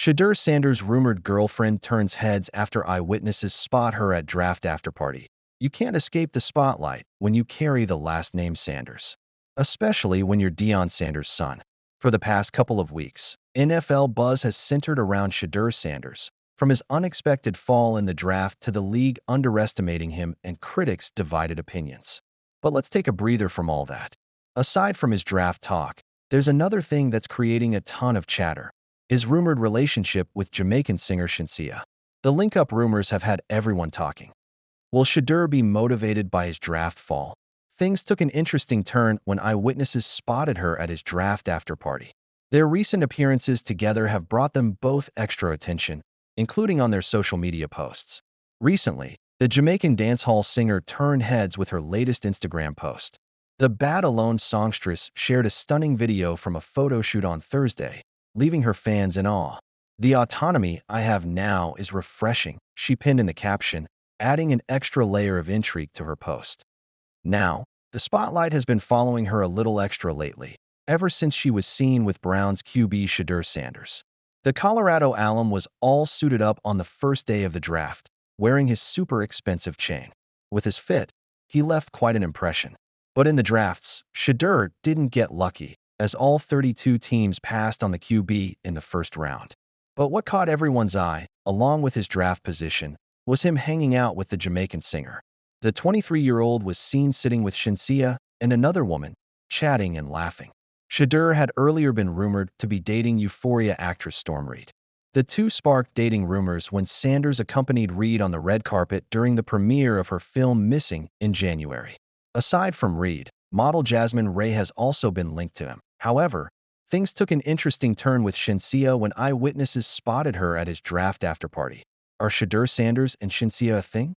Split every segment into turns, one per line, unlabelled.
Shedeur Sanders' rumored girlfriend turns heads after eyewitnesses spot her at draft afterparty. You can't escape the spotlight when you carry the last name Sanders, especially when you're Deion Sanders' son. For the past couple of weeks, NFL buzz has centered around Shedeur Sanders, from his unexpected fall in the draft to the league underestimating him and critics' divided opinions. But let's take a breather from all that. Aside from his draft talk, there's another thing that's creating a ton of chatter: his rumored relationship with Jamaican singer Shinsia. The link-up rumors have had everyone talking. Will Shedeur be motivated by his draft fall? Things took an interesting turn when eyewitnesses spotted her at his draft afterparty. Their recent appearances together have brought them both extra attention, including on their social media posts. Recently, the Jamaican dancehall singer turned heads with her latest Instagram post. The Bad Alone songstress shared a stunning video from a photo shoot on Thursday, leaving her fans in awe. "The autonomy I have now is refreshing," she pinned in the caption, adding an extra layer of intrigue to her post. Now, the spotlight has been following her a little extra lately, ever since she was seen with Browns QB Shedeur Sanders. The Colorado alum was all suited up on the first day of the draft, wearing his super expensive chain. With his fit, he left quite an impression. But in the drafts, Shedeur didn't get lucky, as all 32 teams passed on the QB in the first round. But what caught everyone's eye, along with his draft position, was him hanging out with the Jamaican singer. The 23-year-old was seen sitting with Shinsia and another woman, chatting and laughing. Shedeur had earlier been rumored to be dating Euphoria actress Storm Reid. The two sparked dating rumors when Sanders accompanied Reid on the red carpet during the premiere of her film Missing in January. Aside from Reid, model Jasmine Ray has also been linked to him. However, things took an interesting turn with Shinsia when eyewitnesses spotted her at his draft afterparty. Are Shedeur Sanders and Shinsia a thing?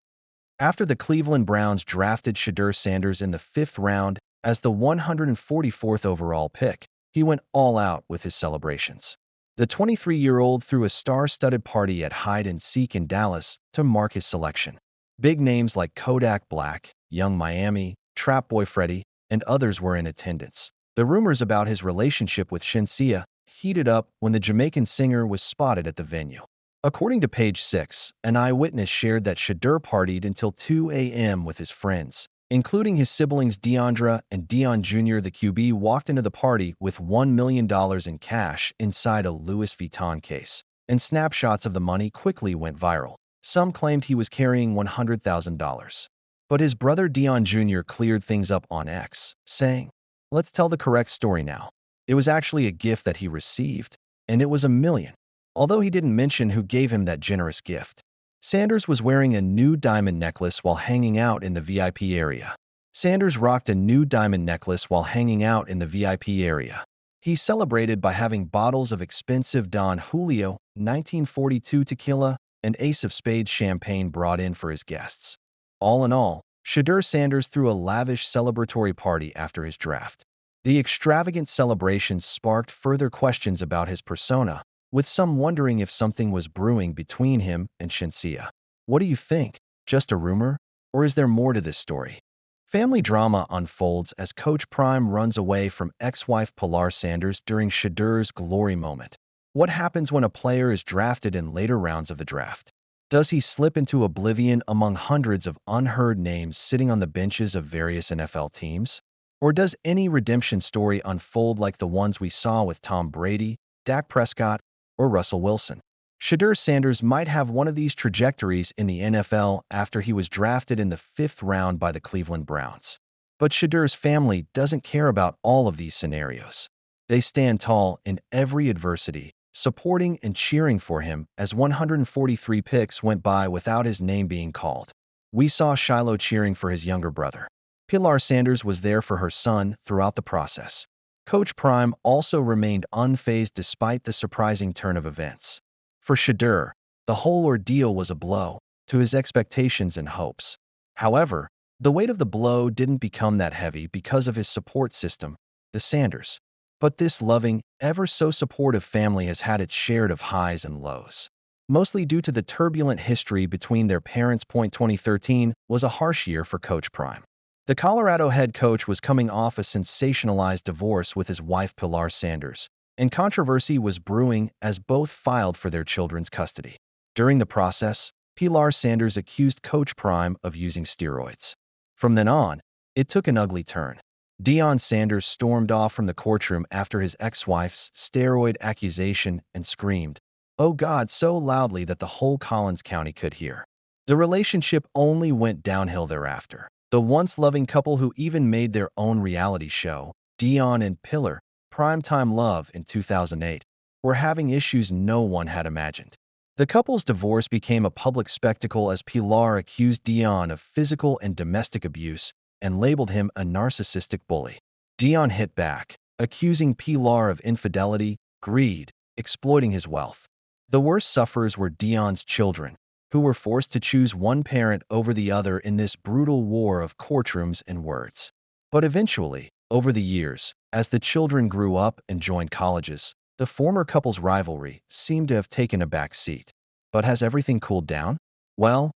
After the Cleveland Browns drafted Shedeur Sanders in the 5th round as the 144th overall pick, he went all out with his celebrations. The 23-year-old threw a star-studded party at Hide and Seek in Dallas to mark his selection. Big names like Kodak Black, Young Miami, Trap Boy Freddy, and others were in attendance. The rumors about his relationship with Shinsia heated up when the Jamaican singer was spotted at the venue. According to Page 6, an eyewitness shared that Shedeur partied until 2 a.m. with his friends, including his siblings Deandra and Dion Jr. The QB walked into the party with $1 million in cash inside a Louis Vuitton case, and snapshots of the money quickly went viral. Some claimed he was carrying $100,000. But his brother Dion Jr. cleared things up on X, saying, "Let's tell the correct story now. It was actually a gift that he received, and it was $1 million. Although he didn't mention who gave him that generous gift." Sanders was wearing a new diamond necklace while hanging out in the VIP area. Sanders rocked a new diamond necklace while hanging out in the VIP area. He celebrated by having bottles of expensive Don Julio 1942 tequila and Ace of Spades champagne brought in for his guests. All in all, Shedeur Sanders threw a lavish celebratory party after his draft. The extravagant celebrations sparked further questions about his persona, with some wondering if something was brewing between him and Shinsia. What do you think? Just a rumor? Or is there more to this story? Family drama unfolds as Coach Prime runs away from ex-wife Pilar Sanders during Shedeur's glory moment. What happens when a player is drafted in later rounds of the draft? Does he slip into oblivion among hundreds of unheard names sitting on the benches of various NFL teams? Or does any redemption story unfold like the ones we saw with Tom Brady, Dak Prescott, or Russell Wilson? Shedeur Sanders might have one of these trajectories in the NFL after he was drafted in the 5th round by the Cleveland Browns. But Shedeur's family doesn't care about all of these scenarios. They stand tall in every adversity, supporting and cheering for him as 143 picks went by without his name being called. We saw Shiloh cheering for his younger brother. Pilar Sanders was there for her son throughout the process. Coach Prime also remained unfazed despite the surprising turn of events. For Shedeur, the whole ordeal was a blow to his expectations and hopes. However, the weight of the blow didn't become that heavy because of his support system, the Sanders. But this loving, ever-so-supportive family has had its share of highs and lows. Mostly due to the turbulent history between their parents. 2013 was a harsh year for Coach Prime. The Colorado head coach was coming off a sensationalized divorce with his wife Pilar Sanders, and controversy was brewing as both filed for their children's custody. During the process, Pilar Sanders accused Coach Prime of using steroids. From then on, it took an ugly turn. Deion Sanders stormed off from the courtroom after his ex-wife's steroid accusation and screamed, "Oh God," so loudly that the whole Collins County could hear. The relationship only went downhill thereafter. The once loving couple who even made their own reality show, Deion and Pilar, Primetime Love in 2008, were having issues no one had imagined. The couple's divorce became a public spectacle as Pilar accused Deion of physical and domestic abuse and labeled him a narcissistic bully. Deion hit back, accusing Pilar of infidelity, greed, exploiting his wealth. The worst sufferers were Deion's children, who were forced to choose one parent over the other in this brutal war of courtrooms and words. But eventually, over the years, as the children grew up and joined colleges, the former couple's rivalry seemed to have taken a back seat. But has everything cooled down? Well,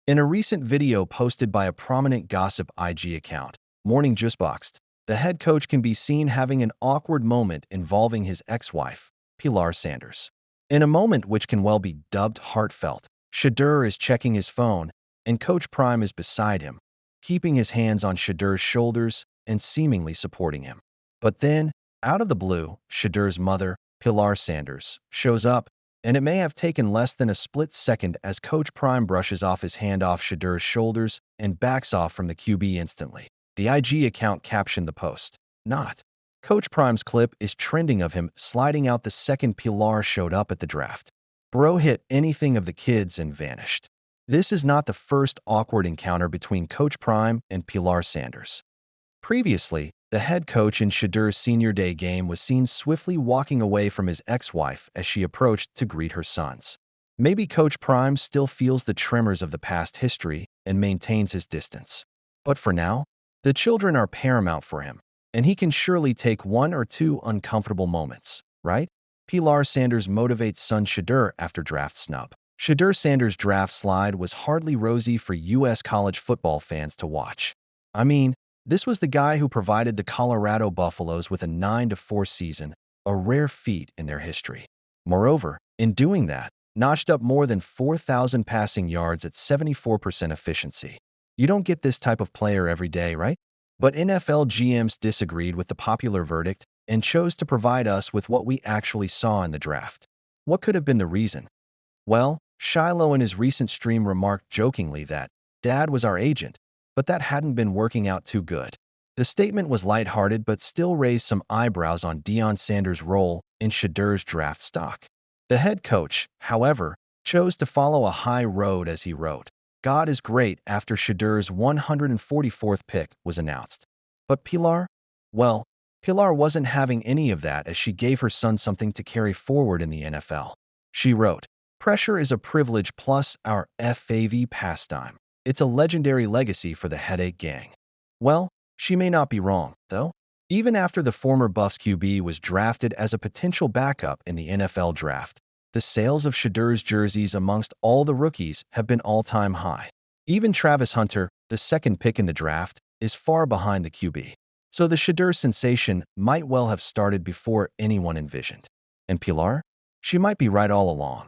in a recent video posted by a prominent gossip IG account, Morning Justboxed, the head coach can be seen having an awkward moment involving his ex-wife, Pilar Sanders. In a moment which can well be dubbed heartfelt, Shedeur is checking his phone, and Coach Prime is beside him, keeping his hands on Shedeur's shoulders and seemingly supporting him. But then, out of the blue, Shedeur's mother, Pilar Sanders, shows up, and it may have taken less than a split second as Coach Prime brushes off his hand off Shedeur's shoulders and backs off from the QB instantly. The IG account captioned the post, "Not." Coach Prime's clip is trending of him sliding out the second Pilar showed up at the draft. Bro hit anything of the kids and vanished. This is not the first awkward encounter between Coach Prime and Pilar Sanders. Previously, the head coach in Shedeur's senior day game was seen swiftly walking away from his ex-wife as she approached to greet her sons. Maybe Coach Prime still feels the tremors of the past history and maintains his distance. But for now, the children are paramount for him, and he can surely take one or two uncomfortable moments, right? Pilar Sanders motivates son Shedeur after draft snub. Shedeur Sanders' draft slide was hardly rosy for U.S. college football fans to watch. I mean, this was the guy who provided the Colorado Buffaloes with a 9-4 season, a rare feat in their history. Moreover, in doing that, notched up more than 4,000 passing yards at 74% efficiency. You don't get this type of player every day, right? But NFL GMs disagreed with the popular verdict and chose to provide us with what we actually saw in the draft. What could have been the reason? Well, Shiloh in his recent stream remarked jokingly that, "Dad was our agent, but that hadn't been working out too good." The statement was lighthearted but still raised some eyebrows on Deion Sanders' role in Shedeur's draft stock. The head coach, however, chose to follow a high road as he wrote, "God is great," after Shedeur's 144th pick was announced. But Pilar? Well, Pilar wasn't having any of that as she gave her son something to carry forward in the NFL. She wrote, "Pressure is a privilege plus our FAV pastime. It's a legendary legacy for the Headache Gang." Well, she may not be wrong, though. Even after the former Buffs QB was drafted as a potential backup in the NFL draft, the sales of Shedeur's jerseys amongst all the rookies have been all-time high. Even Travis Hunter, the second pick in the draft, is far behind the QB. So the Shedeur sensation might well have started before anyone envisioned. And Pilar? She might be right all along.